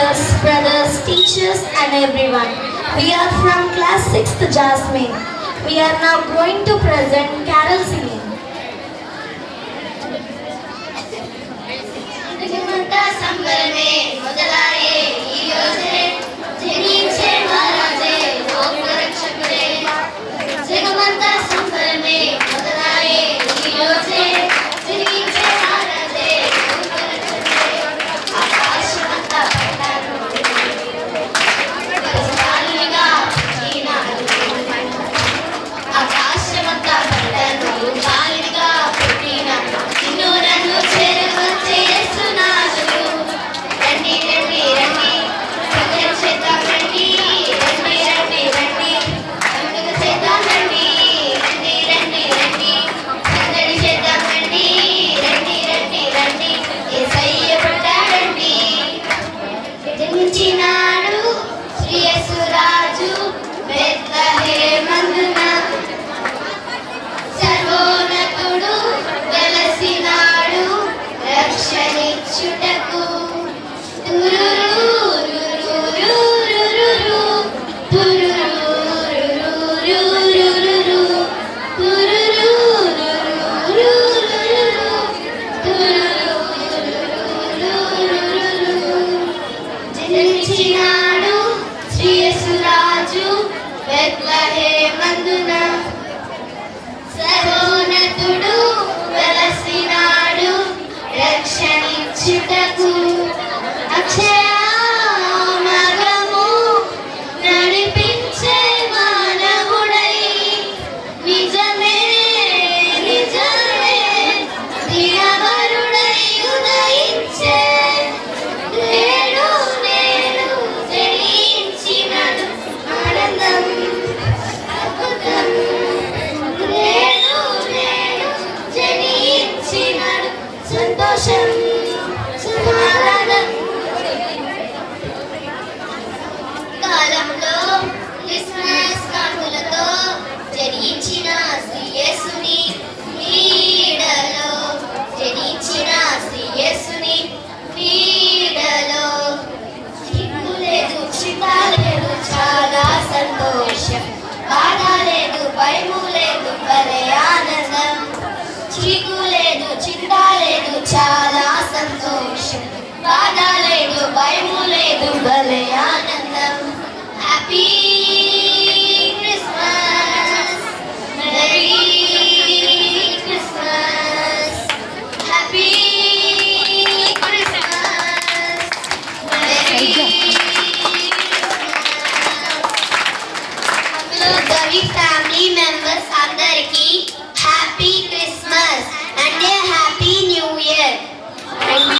sisters, brothers, teachers and everyone. We are from class 6th Jasmine. We are now going to present carol singing. జగమంతా సంబరమే మొదలాయే ఈ రోజే జనించే మహారాజే లోకరక్షకుడే జగమంతా సంబరమే మొదలాయే ఈ రోజే జనించే మహారాజే లోకరక్షకుడే ఆకాశమంతా పడ్డాడు పరస్పరాలుగా ఈనాడు ఆకాశమంతా పడ్డాడు కాలిగా పుట్టిన నిన్ను నన్ను చేరవచ్చే యేసునాథుడు రండి రండి రండి సందడి చేద్దాం రండి రండి రండి రండి పండుగ చేద్దాం రండి రండి రండి రండి సందడి చేద్దాం రండి రండి రండి రండి యేసయ్య పుట్టాడండి జనించినాడు శ్రీ యేసురాజు బెత్లెహేమందున సర్వోన్నతుడు వెలసినాడు రక్షణిచ్చుటకు జనించినాడు శ్రీ యేసురాజు బెత్లెహేమందున సర్వోన్నతుడు వెలసినాడు రక్షణిచ్చుటకు అక్షయ మార్గము నడిపించే మానవుడై నిజమే నిజమే దినవరుడై ఉదయించే నేడు నేను జనించినను ఆనందం అద్భుతం నేడు నేను జనించినను సంతోషం సమాధానం కాలంలో క్రిస్మస్ కాంతులతో జనించిన శ్రీ యేసుని నీడలో జనించిన శ్రీ యేసుని నీడలో చిక్కు లేదు చింత లేదు చాలా సంతోషం బాధ లేదు భయము లేదు భలే ఆనందం చీకు లేదు చింత లేదు చాలా సంతోషం బాధ లేదు భయము లేదు భలే ఆనందం happy Christmas merry Christmas happy Christmas merry Christmas గవి ఫ్యామిలీ మెంబర్స్ అందరికీ